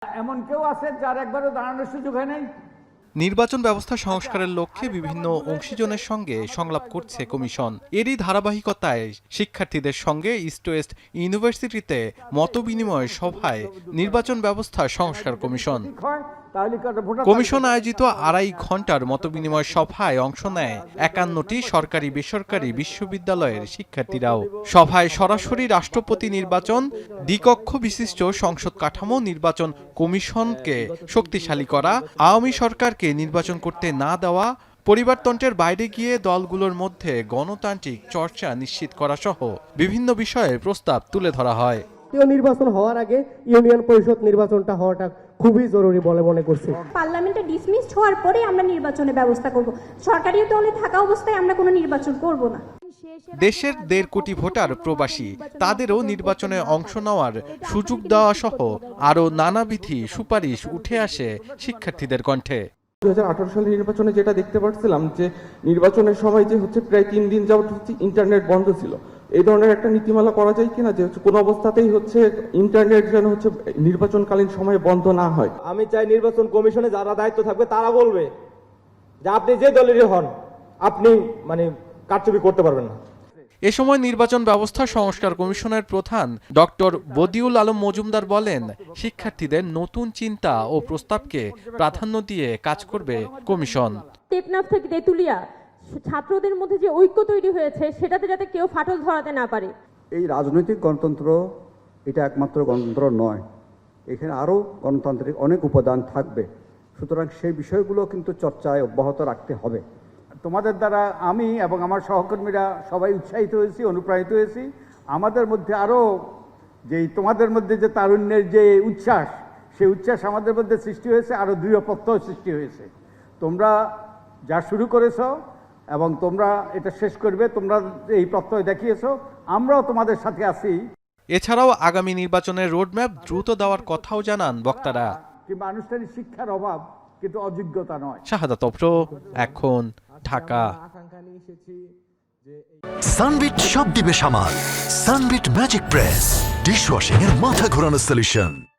এমন কেউ আছে যার একবারও দাঁড়ানোর সুযোগ হয় নাই? নির্বাচন ব্যবস্থা সংস্কারের লক্ষ্যে বিভিন্ন অংশীজনের সঙ্গে সংলাপ করছে কমিশন। এরই ধারাবাহিকতায় শিক্ষার্থীদের সঙ্গে ইস্ট ওয়েস্ট ইউনিভার্সিটিতে মতবিনিময় সভায় নির্বাচন ব্যবস্থা সংস্কার কমিশন। কমিশন আয়োজিত 2.5 ঘন্টার মতবিনিময় সভায় অংশ নেয় 51টি সরকারি বেসরকারি বিশ্ববিদ্যালয়ের শিক্ষার্থীরাও। সভায় সরাসরি রাষ্ট্রপতি নির্বাচন, দ্বিকক্ষ বিশিষ্ট সংসদ কাঠামো নির্বাচন কমিশনকে শক্তিশালী করা, আওয়ামী সরকারকে নির্বাচন করতে না দেওয়া, পরিবারতন্ত্রের বাইরে গিয়ে দলগুলোর মধ্যে গণতান্ত্রিক চর্চা নিশ্চিত করা সহ বিভিন্ন বিষয়ে প্রস্তাব তুলে ধরা হয়। নির্বাচন হওয়ার আগে ইউনিয়ন পরিষদ নির্বাচনটা হওয়াটা খুবই জরুরি বলে মনে করছি। পার্লামেন্টে ডিসমিসড হওয়ার পরে আমরা নির্বাচনের ব্যবস্থা করব। সরকারি দলে থাকা অবস্থায় আমরা কোনো নির্বাচন করব না। দেশের 1.5 কোটি ভোটার প্রবাসী, তাদেরও নির্বাচনে অংশ নেওয়ার সুযোগ দেওয়া সহ আরও নানাবিধি সুপারিশ উঠে আসে শিক্ষার্থীদের কণ্ঠে। 2018 সালের নির্বাচনে যেটা দেখতে পাচ্ছিলাম যে নির্বাচনের সময় যে হচ্ছে প্রায় 3 দিন যাবত হচ্ছে ইন্টারনেট বন্ধ ছিল। এই ধরনের একটা নীতিমালা করা যায় কিনা যে কোনো অবস্থাতেই হচ্ছে ইন্টারনেট যেন হচ্ছে নির্বাচনকালীন সময়ে বন্ধ না হয়। আমি চাই নির্বাচন কমিশনে যারা দায়িত্ব থাকবে তারা বলবে যে আপনি যে দলেরই হন আপনি কারচুপি করতে পারবেন না। এ সময় নির্বাচন ব্যবস্থা সংস্কার কমিশনের প্রধান ডক্টর বদিউল আলম মজুমদার বলেন, শিক্ষার্থীদের নতুন চিন্তা ও প্রস্তাবকে প্রাধান্য দিয়ে কাজ করবে কমিশন। টেকনাফ থেকে তেতুলিয়া ছাত্রদের মধ্যে যে ঐক্য তৈরি হয়েছে সেটাতে যাতে কেউ ফাটল ধরাতে না পারে। এই রাজনৈতিক গণতন্ত্র এটা একমাত্র গণতন্ত্র নয়, এখানে আরও গণতান্ত্রিক অনেক উপাদান থাকবে। সুতরাং সেই বিষয়গুলো কিন্তু চর্চায় অব্যাহত রাখতে হবে। তোমাদের দ্বারা আমি এবং আমার সহকর্মীরা সবাই উৎসাহিত হয়েছি, অনুপ্রাণিত হয়েছি। আমাদের মধ্যে আরও তোমাদের মধ্যে যে তারুণ্যের যে উচ্ছ্বাস, সেই উচ্ছ্বাস আমাদের মধ্যে সৃষ্টি হয়েছে, আরও দৃঢ় প্রত্যয় সৃষ্টি হয়েছে। তোমরা যা শুরু করেছো এবং তোমরা এটা শেষ করবে, তোমরা এই প্রত্যয় দেখিয়েছো, আমরাও তোমাদের সাথে আছি। এছাড়াও আগামী নির্বাচনের রোডম্যাপ দ্রুত দেওয়ার কথাও জানান বক্তারা। কিংবা আনুষ্ঠানিক শিক্ষার অভাব কিন্তু অযোগ্যতা নয়। শাহাদাত অফ্র, এখন ঢাকা। সানবিট সব দিবে সামাল। সানবিট ম্যাজিক প্রেস ডিশওয়াশিং এর মাথা ঘোরানো সলিউশন।